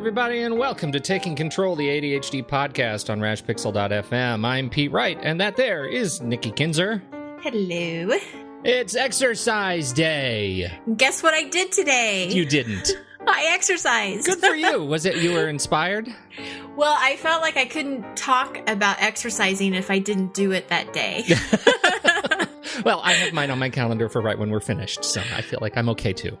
everybody, and welcome to Taking Control, the ADHD podcast on rashpixel.fm. I'm Pete Wright, and that there is Nikki Kinzer. Hello. It's exercise day. Guess what I did today? You didn't. I exercised. Good for you. Was it you were inspired? Well, I felt like I couldn't talk about exercising if I didn't do it that day. Well, I have mine on my calendar for right when we're finished, so I feel like I'm okay too.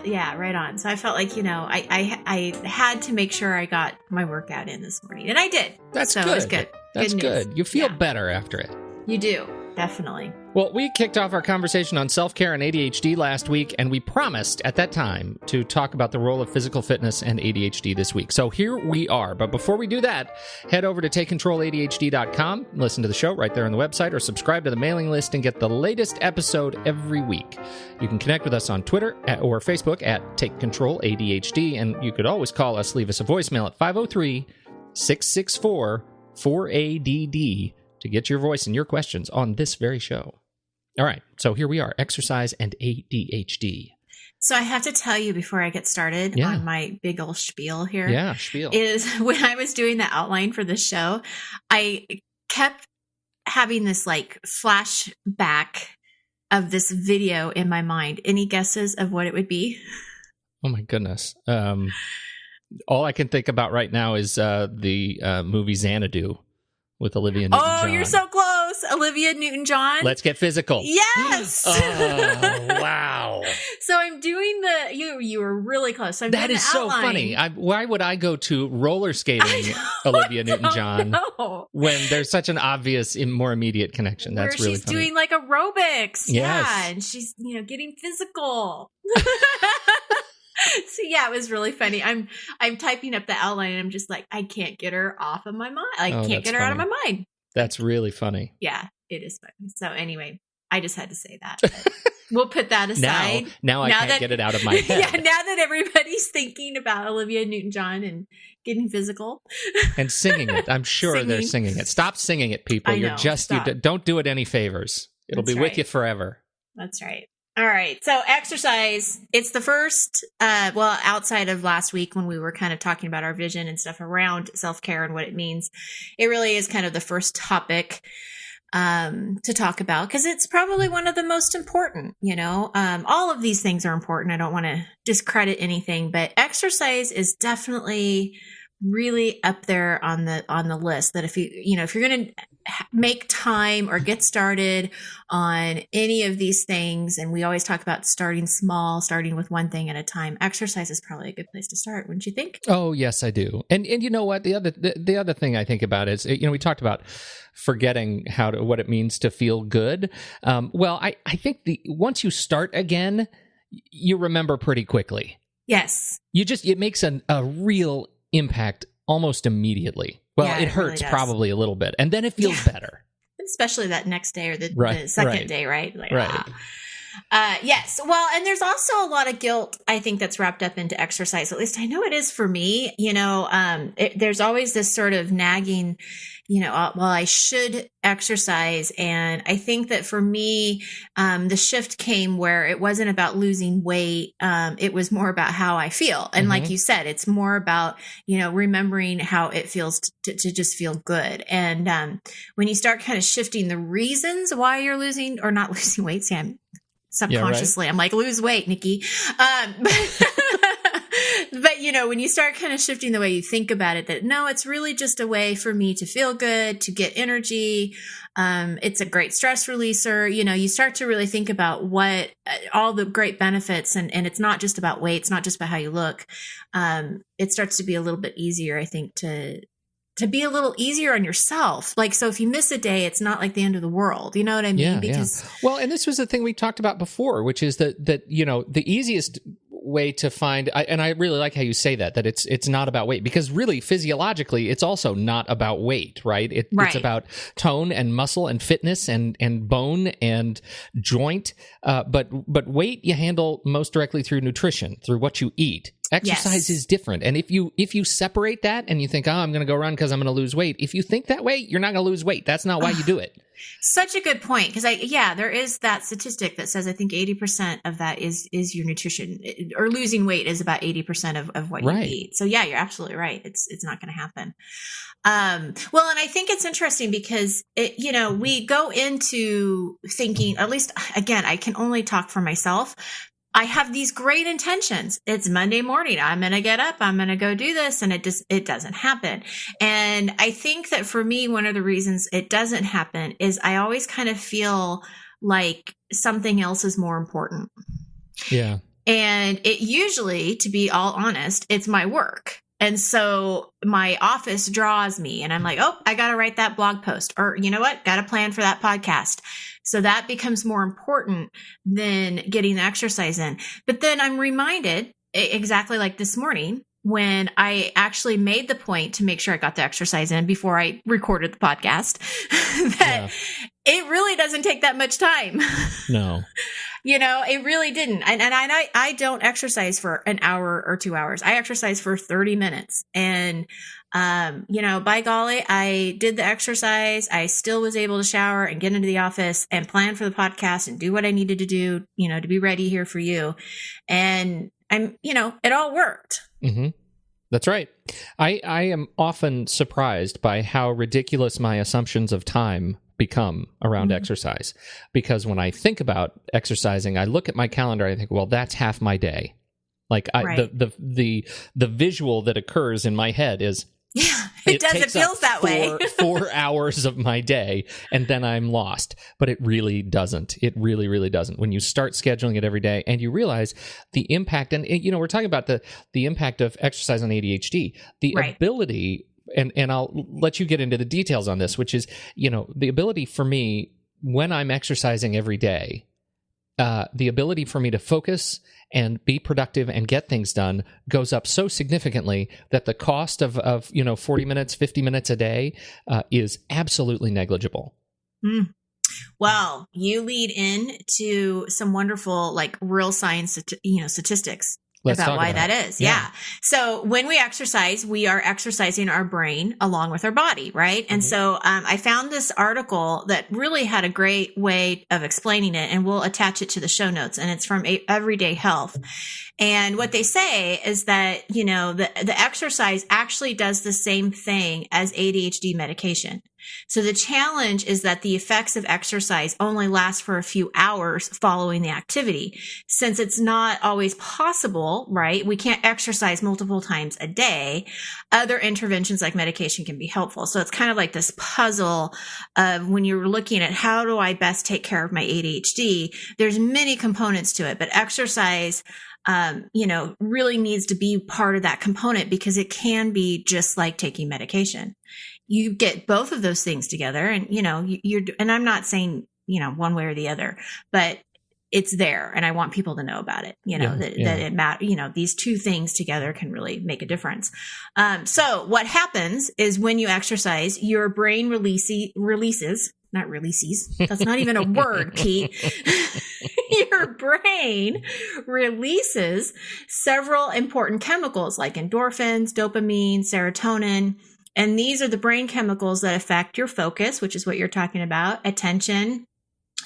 Yeah, right on. So I felt like, I had to make sure I got my workout in this morning, and I did. That's so good. It was good. That's good. You feel Yeah. better after it. You do, definitely. Well, we kicked off our conversation on self-care and ADHD last week, and we promised at that time to talk about the role of physical fitness and ADHD this week. So here we are. But before we do that, head over to TakeControlADHD.com, listen to the show right there on the website, or subscribe to the mailing list and get the latest episode every week. You can connect with us on Twitter or Facebook at Take Control ADHD, and you could always call us, leave us a voicemail at 503-664-4ADD to get your voice and your questions on this very show. All right, so here we are, exercise and ADHD. So I have to tell you before I get started on my big old spiel here. Yeah, spiel. Is when I was doing the outline for the show, I kept having this like flashback of this video in my mind. Any guesses of what it would be? Oh my goodness. All I can think about right now is the movie Xanadu with Olivia Newton-John. Oh, you're so close. Olivia Newton-John. Let's get physical. Yes. Oh, wow. So I'm doing you were really close. So that is so funny. Why would I go to roller skating Olivia Newton-John when there's such an obvious, more immediate connection? That's where really she's funny. doing like aerobics. Yes. Yeah, and she's, getting physical. So yeah, it was really funny. I'm typing up the outline and I'm just like, I can't get her off of my mind. I can't get her out of my mind. That's really funny. Yeah, it is funny. So anyway, I just had to say that. We'll put that aside. Now I can't get it out of my head. Yeah, now that everybody's thinking about Olivia Newton-John and getting physical. And singing it. I'm sure they're singing it. Stop singing it, people. I know, don't do it any favors. It'll be with you forever. That's right. All right. So exercise, it's the first, outside of last week when we were kind of talking about our vision and stuff around self-care and what it means, it really is kind of the first topic to talk about because it's probably one of the most important, all of these things are important. I don't want to discredit anything, but exercise is definitely really up there on the list that if you're going to make time or get started on any of these things, and we always talk about starting small, starting with one thing at a time, exercise is probably a good place to start, wouldn't you think? Oh, yes, I do. And you know what? The other thing I think about is, we talked about forgetting what it means to feel good. I think once you start again, you remember pretty quickly. Yes. It makes a real impact almost immediately. Well, yeah, it hurts really probably a little bit, and then it feels better. Especially that next day or the second day, right? Like, right. Yes. Well, and there's also a lot of guilt, I think, that's wrapped up into exercise. At least I know it is for me. There's always this sort of nagging, I should exercise. And I think that for me, the shift came where it wasn't about losing weight. It was more about how I feel. And like you said, it's more about, remembering how it feels to just feel good. And when you start kind of shifting the reasons why you're losing or not losing weight, Sam, subconsciously, I'm like, lose weight, Nikki. But, when you start kind of shifting the way you think about it, that no, it's really just a way for me to feel good, to get energy. It's a great stress releaser. You start to really think about what all the great benefits, and it's not just about weight. It's not just about how you look. It starts to be a little bit easier, I think, to be a little easier on yourself. Like, so if you miss a day, it's not like the end of the world. You know what I mean? Yeah. Well, and this was the thing we talked about before, which is that the easiest way to find, and I really like how you say that it's not about weight, because really physiologically it's also not about weight, right? It's about tone and muscle and fitness and bone and joint. But weight you handle most directly through nutrition, through what you eat. Exercise is different. And if you separate that and you think, oh, I'm going to go run because I'm going to lose weight. If you think that way, you're not going to lose weight. That's not why you do it. Such a good point. Because there is that statistic that says, I think 80% of that is your nutrition, or losing weight is about 80% of what you eat. So yeah, you're absolutely right. It's not going to happen. Well, and I think it's interesting because we go into thinking, at least again, I can only talk for myself. I have these great intentions. It's Monday morning. I'm going to get up. I'm going to go do this. And it doesn't happen. And I think that for me, one of the reasons it doesn't happen is I always kind of feel like something else is more important. Yeah. And it usually, to be all honest, it's my work. And so my office draws me and I'm like, oh, I got to write that blog post, or you know what? Got to plan for that podcast. So that becomes more important than getting the exercise in. But then I'm reminded, exactly like this morning, when I actually made the point to make sure I got the exercise in before I recorded the podcast, that it really doesn't take that much time. No. It really didn't. And I don't exercise for an hour or 2 hours. I exercise for 30 minutes. And, by golly, I did the exercise. I still was able to shower and get into the office and plan for the podcast and do what I needed to do, to be ready here for you. And it all worked. Mm-hmm. That's right. I am often surprised by how ridiculous my assumptions of time become around exercise, because when I think about exercising, I look at my calendar and I think, well, that's half my day. Like the visual that occurs in my head is, it feels that way. 4 hours of my day, and then I'm lost. But it really doesn't. It really, really doesn't. When you start scheduling it every day and you realize the impact, and we're talking about the impact of exercise on ADHD, the ability. And I'll let you get into the details on this, which is, the ability for me when I'm exercising every day, the ability for me to focus and be productive and get things done goes up so significantly that the cost of 40 minutes, 50 minutes a day is absolutely negligible. Mm. Well, you lead into some wonderful, real science, statistics. About why that is. Yeah. So when we exercise, we are exercising our brain along with our body, right? And so I found this article that really had a great way of explaining it, and we'll attach it to the show notes. And it's from Everyday Health. And what they say is that, the exercise actually does the same thing as ADHD medication. So the challenge is that the effects of exercise only last for a few hours following the activity. Since it's not always possible, right? We can't exercise multiple times a day. Other interventions like medication can be helpful. So it's kind of like this puzzle of when you're looking at how do I best take care of my ADHD, there's many components to it, but exercise really needs to be part of that component, because it can be just like taking medication. You get both of those things together and, and I'm not saying, one way or the other, but it's there. And I want people to know about it, that it matters, these two things together can really make a difference. So what happens is when you exercise, your brain releases, not releases. That's not even a word, Pete. Your brain releases several important chemicals like endorphins, dopamine, serotonin. And these are the brain chemicals that affect your focus, which is what you're talking about, attention.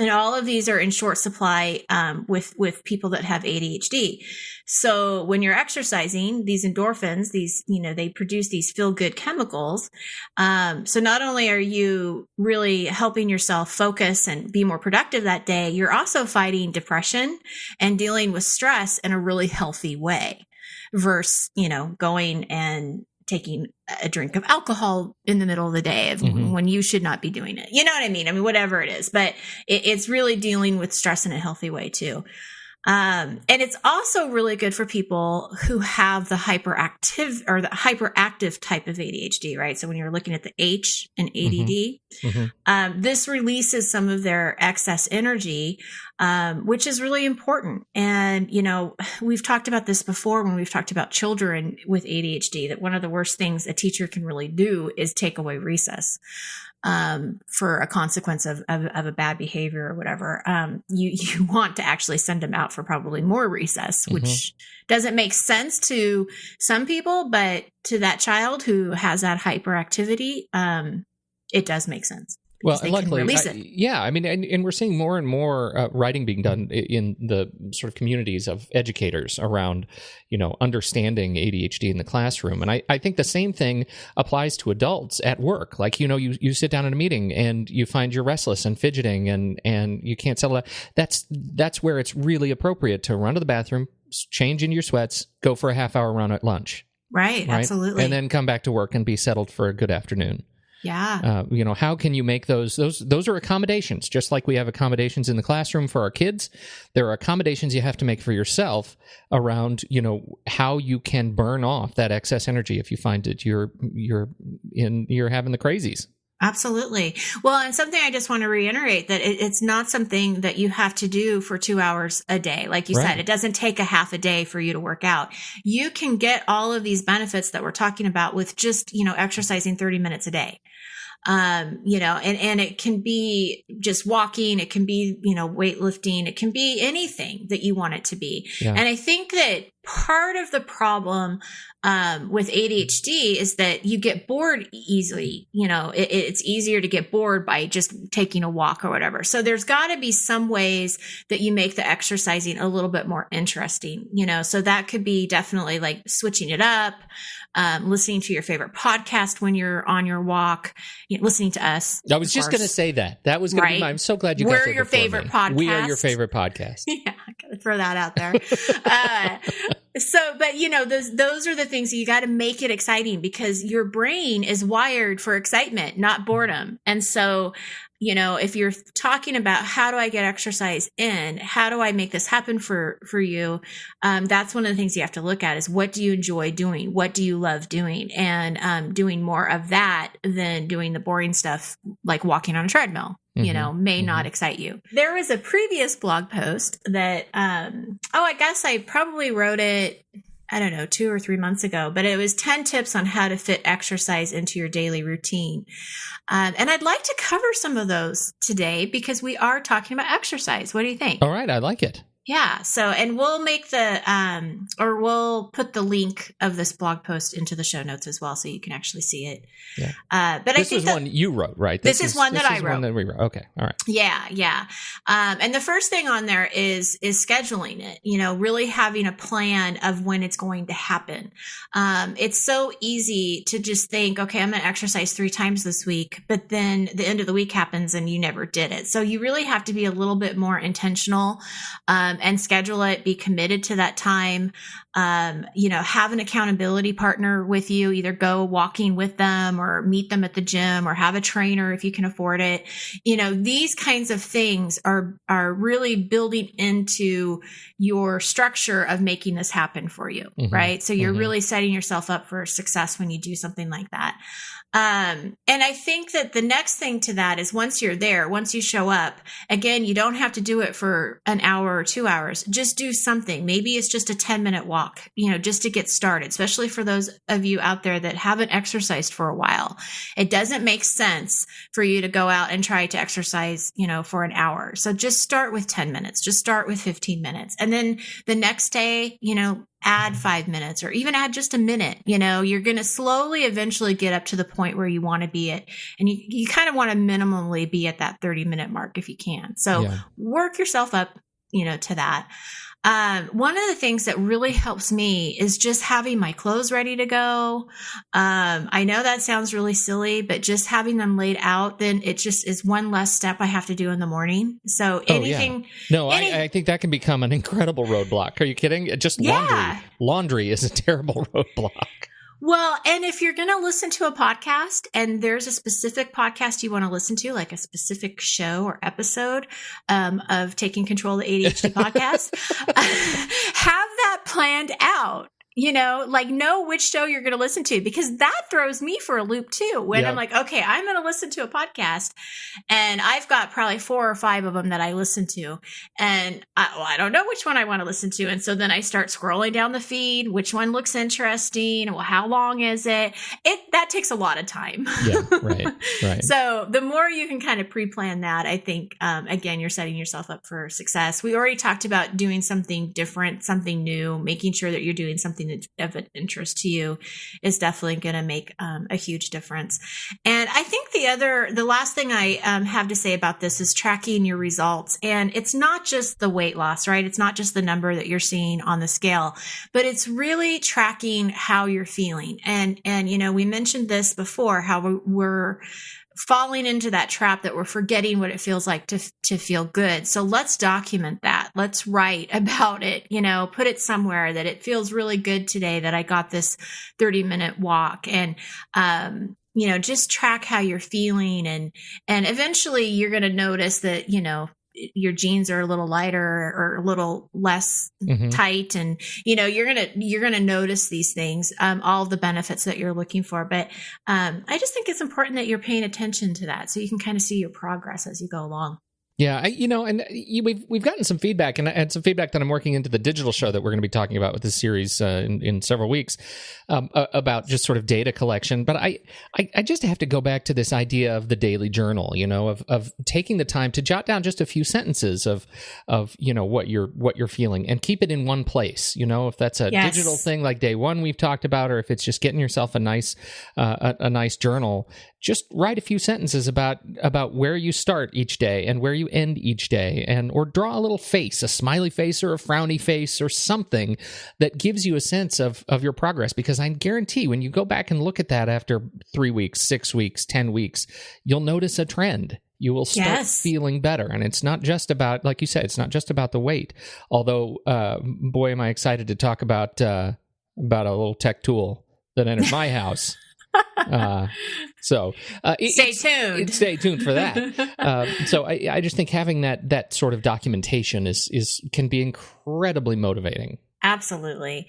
And all of these are in short supply with people that have ADHD. So when you're exercising, these endorphins, they produce these feel-good chemicals. So not only are you really helping yourself focus and be more productive that day, you're also fighting depression and dealing with stress in a really healthy way versus, going and taking a drink of alcohol in the middle of the day when you should not be doing it. You know what I mean? Whatever it is, but it's really dealing with stress in a healthy way too. And it's also really good for people who have the hyperactive or the hyperactive type of ADHD, right? So when you're looking at the H and ADD, this releases some of their excess energy, which is really important. And, we've talked about this before when we've talked about children with ADHD, that one of the worst things a teacher can really do is take away recess. for a consequence of a bad behavior or whatever, you want to actually send them out for probably more recess, which doesn't make sense to some people, but to that child who has that hyperactivity, it does make sense. Well, and luckily, I mean, and we're seeing more and more writing being done in the sort of communities of educators around, understanding ADHD in the classroom. And I think the same thing applies to adults at work. Like, you sit down in a meeting and you find you're restless and fidgeting and you can't settle that. That's where it's really appropriate to run to the bathroom, change into your sweats, go for a half-hour run at lunch. Right, absolutely. And then come back to work and be settled for a good afternoon. Yeah. How can you make those are accommodations, just like we have accommodations in the classroom for our kids. There are accommodations you have to make for yourself around, how you can burn off that excess energy if you find that you're having the crazies. Absolutely. Well, and something I just want to reiterate that it's not something that you have to do for 2 hours a day. Like you said, it doesn't take a half a day for you to work out. You can get all of these benefits that we're talking about with just, exercising 30 minutes a day. And it can be just walking, it can be, weightlifting, it can be anything that you want it to be. Yeah. And I think that part of the problem with ADHD is that you get bored easily. It's easier to get bored by just taking a walk or whatever. So there's got to be some ways that you make the exercising a little bit more interesting, so that could be definitely like switching it up, listening to your favorite podcast when you're on your walk, listening to us. I was just going to say that. That was going to be I'm so glad you got there. We're your favorite podcast. We are your favorite podcast. Yeah, I got to throw that out there. But those are the things you got to make it exciting because your brain is wired for excitement, not boredom. And so, if you're talking about how do I get exercise in, how do I make this happen for you? That's one of the things you have to look at is what do you enjoy doing? What do you love doing? And doing more of that than doing the boring stuff like walking on a treadmill. May not excite you. There was a previous blog post that, I guess I probably wrote it, 2 or 3 months ago, but it was 10 tips on how to fit exercise into your daily routine. And I'd like to cover some of those today because we are talking about exercise. What do you think? All right. I like it. Yeah. So, and we'll make we'll put the link of this blog post into the show notes as well, so you can actually see it. Yeah. But this is one you wrote, right? This is one that I wrote. One that we wrote. Okay. All right. Yeah. Yeah. And the first thing on there is scheduling it, really having a plan of when it's going to happen. It's so easy to just think, okay, I'm going to exercise 3 times this week, but then the end of the week happens and you never did it. So you really have to be a little bit more intentional, and schedule it, be committed to that time, have an accountability partner with you, either go walking with them or meet them at the gym or have a trainer if you can afford it. These kinds of things are really building into your structure of making this happen for you, right? So you're really setting yourself up for success when you do something like that. And I think that the next thing to that is once you're there, once you show up, again, you don't have to do it for an hour or 2 hours. Just do something. Maybe it's just a 10-minute walk, just to get started, especially for those of you out there that haven't exercised for a while. It doesn't make sense for you to go out and try to exercise, for an hour. So just start with 10 minutes, just start with 15 minutes. And then the next day, add 5 minutes or even add just a minute. You're going to slowly eventually get up to the point where you want to be at. And you kind of want to minimally be at that 30-minute mark if you can. So work yourself up, to that. One of the things that really helps me is just having my clothes ready to go. I know that sounds really silly, but just having them laid out, then it just is one less step I have to do in the morning. So anything. No, I think that can become an incredible roadblock. Are you kidding? Just laundry. Laundry is a terrible roadblock. Well, and if you're going to listen to a podcast and there's a specific podcast you want to listen to, like a specific show or episode of Taking Control of the ADHD podcast, have that planned out. like know which show you're going to listen to, because that throws me for a loop too. When I'm like, okay, I'm going to listen to a podcast, and I've got probably 4 or 5 of them that I listen to, and I don't know which one I want to listen to. And so then I start scrolling down the feed, which one looks interesting? Well, how long is it? That takes a lot of time. Yeah, right. So the more you can kind of pre-plan that, I think, again, you're setting yourself up for success. We already talked about doing something different, something new, making sure that you're doing something that's of interest to you is definitely going to make a huge difference. And I think the last thing I have to say about this is tracking your results. And it's not just the weight loss, right? It's not just the number that you're seeing on the scale, but it's really tracking how you're feeling. And we mentioned this before, how we're falling into that trap that we're forgetting what it feels like to feel good. So let's document that. Let's write about it, put it somewhere that it feels really good today that I got this 30-minute walk, and, just track how you're feeling. And eventually you're going to notice that, your jeans are a little lighter or a little less tight. And, you're going to notice these things, all of the benefits that you're looking for. But I just think it's important that you're paying attention to that so you can kind of see your progress as you go along. Yeah, we've gotten some feedback, and some feedback that I'm working into the digital show that we're going to be talking about with this series in several weeks, about just sort of data collection. But I just have to go back to this idea of the daily journal, of taking the time to jot down just a few sentences of what you're feeling, and keep it in one place. If that's a digital thing like day one we've talked about, or if it's just getting yourself a nice journal. Just write a few sentences about where you start each day and where you end each day, or draw a little face, a smiley face or a frowny face or something that gives you a sense of your progress. Because I guarantee when you go back and look at that after 3 weeks, 6 weeks, 10 weeks, you'll notice a trend. You will start feeling better. And it's not just about, like you said, it's not just about the weight. Although, boy, am I excited to talk about a little tech tool that entered my house. Stay tuned. Stay tuned for that. So I just think having that sort of documentation can be incredibly motivating. Absolutely.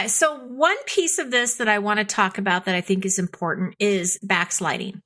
So one piece of this that I want to talk about that I think is important is backsliding.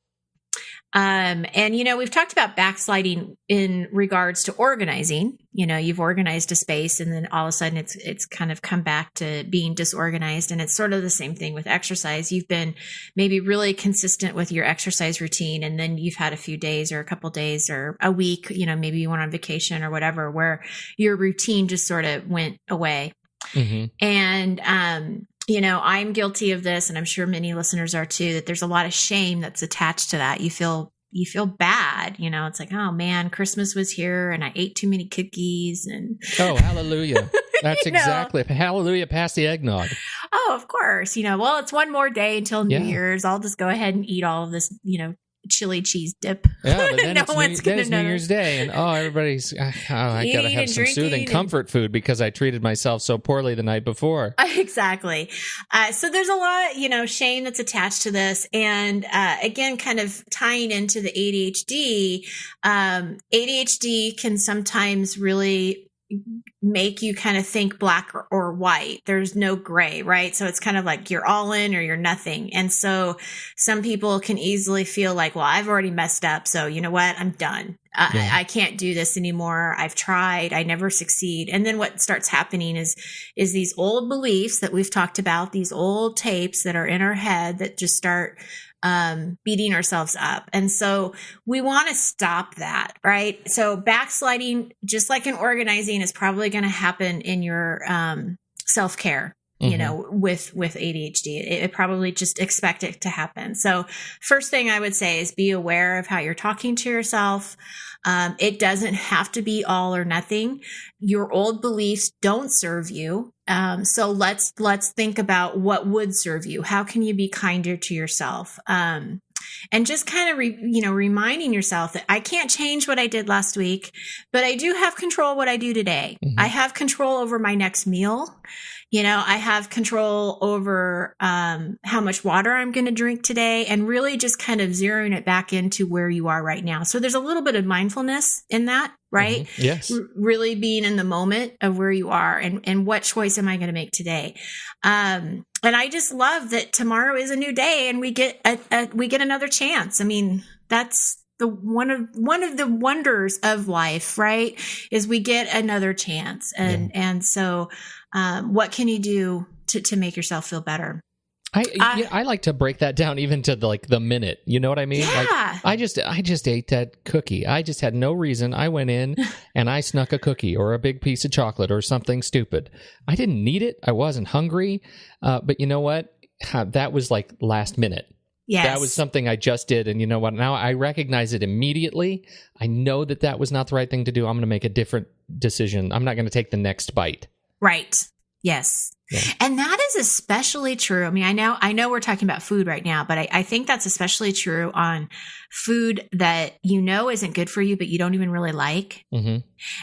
And, we've talked about backsliding in regards to organizing. You've organized a space, and then all of a sudden it's kind of come back to being disorganized. And it's sort of the same thing with exercise. You've been maybe really consistent with your exercise routine, and then you've had a few days or a couple days or a week, maybe you went on vacation or whatever, where your routine just sort of went away. Mm-hmm. And, I'm guilty of this, and I'm sure many listeners are too, that there's a lot of shame that's attached to that. You feel bad, it's like, oh man, Christmas was here and I ate too many cookies, and oh, hallelujah. That's exactly. Hallelujah, past the eggnog. Oh, of course. Well, it's one more day until New Year's. I'll just go ahead and eat all of this, chili cheese dip. Yeah, but then it's New Year's Day, and everybody's I gotta have some soothing comfort food because I treated myself so poorly the night before. Exactly. So there's a lot, shame that's attached to this, and again, kind of tying into the ADHD. ADHD can sometimes really make you kind of think black or white. There's no gray, right? So it's kind of like you're all in or you're nothing. And so some people can easily feel like, well, I've already messed up, so you know what? I'm done. I can't do this anymore. I've tried. I never succeed. And then what starts happening is these old beliefs that we've talked about, these old tapes that are in our head that just start beating ourselves up. And so we want to stop that, right? So backsliding, just like in organizing, is probably going to happen in your self-care, with ADHD. It probably just expect it to happen. So first thing I would say is be aware of how you're talking to yourself. It doesn't have to be all or nothing. Your old beliefs don't serve you. So let's think about what would serve you. How can you be kinder to yourself? And just kind of, reminding yourself that I can't change what I did last week, but I do have control of what I do today. Mm-hmm. I have control over my next meal. I have control over how much water I'm going to drink today, and really just kind of zeroing it back into where you are right now. So there's a little bit of mindfulness in that, right? Yes. Really being in the moment of where you are and what choice am I going to make today? And I just love that tomorrow is a new day and we get another chance. I mean, that's one of the wonders of life, right? Is we get another chance. And so, what can you do to make yourself feel better? I like to break that down even to the minute. You know what I mean? Yeah. Like I just ate that cookie. I just had no reason. I went in and I snuck a cookie or a big piece of chocolate or something stupid. I didn't need it. I wasn't hungry. But you know what? That was like last minute. Yes. That was something I just did. And you know what? Now I recognize it immediately. I know that was not the right thing to do. I'm going to make a different decision. I'm not going to take the next bite. Right. Yes. Yeah. And that is especially true. I mean, I know we're talking about food right now, but I think that's especially true on food that isn't good for you, but you don't even really like. Mm-hmm.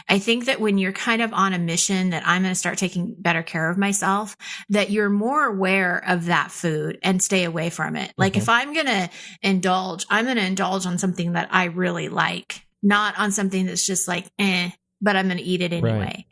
I think that when you're kind of on a mission that I'm going to start taking better care of myself, that you're more aware of that food and stay away from it. Like if I'm going to indulge, I'm going to indulge on something that I really like, not on something that's just like, but I'm going to eat it anyway.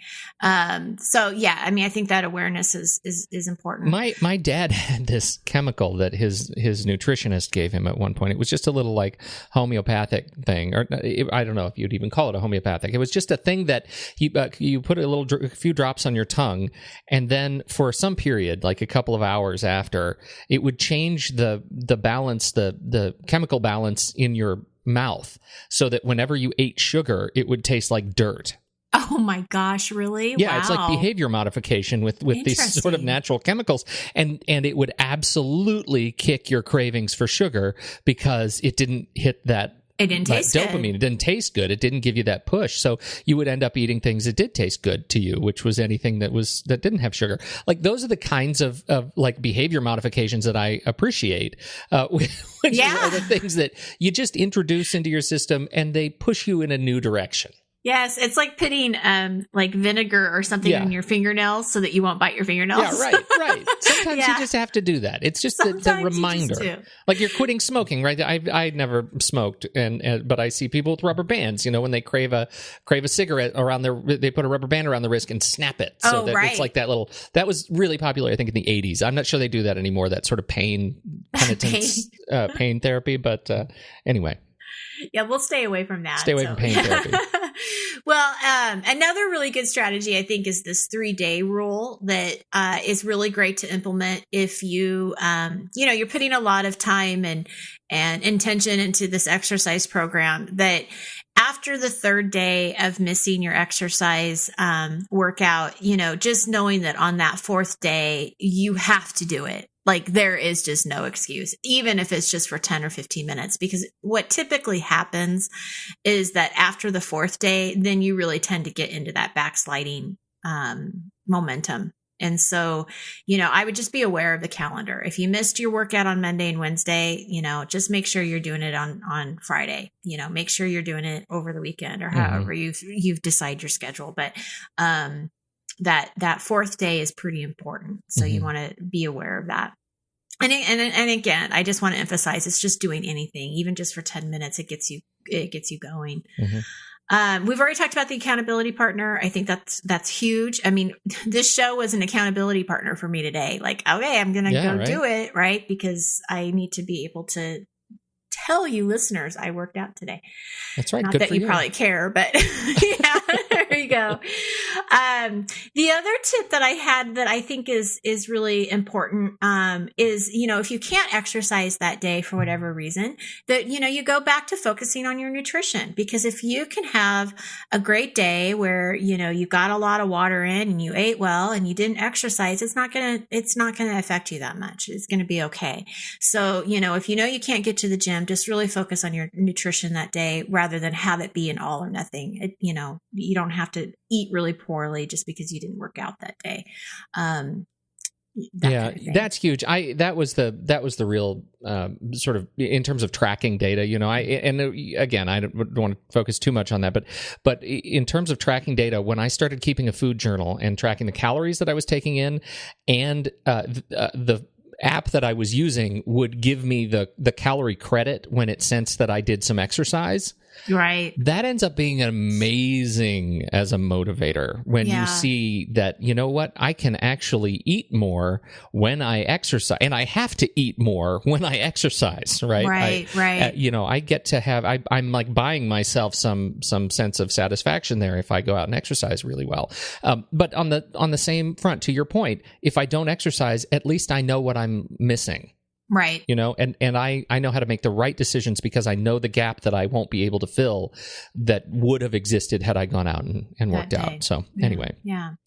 Right. So yeah, I mean, I think that awareness is important. My dad had this chemical that his nutritionist gave him at one point. It was just a little like homeopathic thing, or I don't know if you'd even call it a homeopathic. It was just a thing that you put a few drops on your tongue, and then for some period, like a couple of hours after, it would change the balance, the chemical balance in your mouth, so that whenever you ate sugar, it would taste like dirt. Oh my gosh, really? Yeah, wow. It's like behavior modification with these sort of natural chemicals. And it would absolutely kick your cravings for sugar because it didn't hit that. It didn't taste dopamine. Good. It didn't taste good. It didn't give you that push. So you would end up eating things that did taste good to you, which was anything that didn't have sugar. Like those are the kinds of like behavior modifications that I appreciate, which are the things that you just introduce into your system and they push you in a new direction. Yes, it's like putting like vinegar or something in your fingernails so that you won't bite your fingernails. Yeah, right. Sometimes you just have to do that. It's just the reminder. Like you're quitting smoking, right? I never smoked, but I see people with rubber bands. When they crave a cigarette they put a rubber band around the wrist and snap it. So it's like that little. That was really popular, I think, in the 80s. I'm not sure they do that anymore. That sort of pain penitence, pain therapy. But anyway. Yeah, we'll stay away from that. Stay away from pain therapy. Well, another really good strategy, I think, is this 3-day rule that is really great to implement if you're putting a lot of time and intention into this exercise program, that after the 3rd day of missing your exercise workout, just knowing that on that 4th day, you have to do it. Like there is just no excuse, even if it's just for 10 or 15 minutes, because what typically happens is that after the 4th day, then you really tend to get into that backsliding momentum. And so, I would just be aware of the calendar. If you missed your workout on Monday and Wednesday, just make sure you're doing it on Friday. Make sure you're doing it over the weekend or however you've decided your schedule. But that 4th day is pretty important. So you want to be aware of that. And again, I just want to emphasize, it's just doing anything, even just for 10 minutes, it gets you going. We've already talked about the accountability partner. I think that's huge. I mean, this show was an accountability partner for me today. Like, okay, I'm going to do it, right? Because I need to be able to tell you listeners I worked out today. That's right. Not Good that for you probably care, but yeah, there you go. The other tip that I had that I think is really important is, if you can't exercise that day for whatever reason, that, you go back to focusing on your nutrition. Because if you can have a great day where, you got a lot of water in and you ate well and you didn't exercise, it's not going to affect you that much. It's going to be okay. So, if you can't get to the gym, just really focus on your nutrition that day rather than have it be an all or nothing. You don't have to eat really poorly just because you didn't work out that day. That's huge. That was the real sort of in terms of tracking data. Again, I don't want to focus too much on that, but in terms of tracking data, when I started keeping a food journal and tracking the calories that I was taking in, and the app that I was using would give me the calorie credit when it sensed that I did some exercise. Right. That ends up being amazing as a motivator when you see that, you know what, I can actually eat more when I exercise, and I have to eat more when I exercise, right? Right. I get to have, I'm like buying myself some sense of satisfaction there if I go out and exercise really well. But on the same front, to your point, if I don't exercise, at least I know what I'm missing. Right. And I know how to make the right decisions because I know the gap that I won't be able to fill that would have existed had I gone out and worked out. So anyway,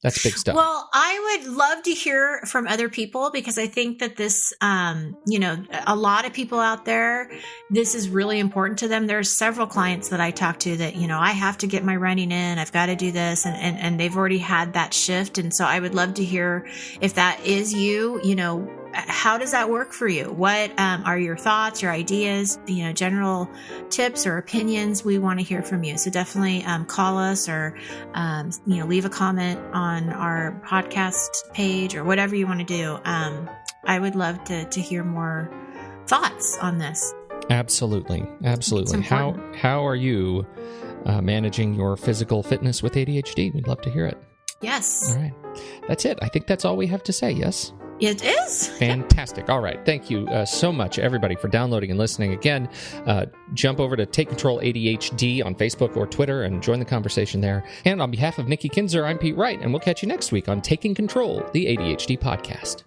that's big stuff. Well, I would love to hear from other people because I think that this, a lot of people out there, this is really important to them. There's several clients that I talk to that, I have to get my running in, I've got to do this, and they've already had that shift. And so I would love to hear if that is you, how does that work for you? What are your thoughts, your ideas, general tips or opinions? We want to hear from you. So definitely call us or, leave a comment on our podcast page or whatever you want to do. I would love to hear more thoughts on this. Absolutely. How are you managing your physical fitness with ADHD? We'd love to hear it. Yes. All right. That's it. I think that's all we have to say. Yes. It is. Fantastic. All right. Thank you so much, everybody, for downloading and listening. Again, jump over to Take Control ADHD on Facebook or Twitter and join the conversation there. And on behalf of Nikki Kinzer, I'm Pete Wright, and we'll catch you next week on Taking Control, the ADHD podcast.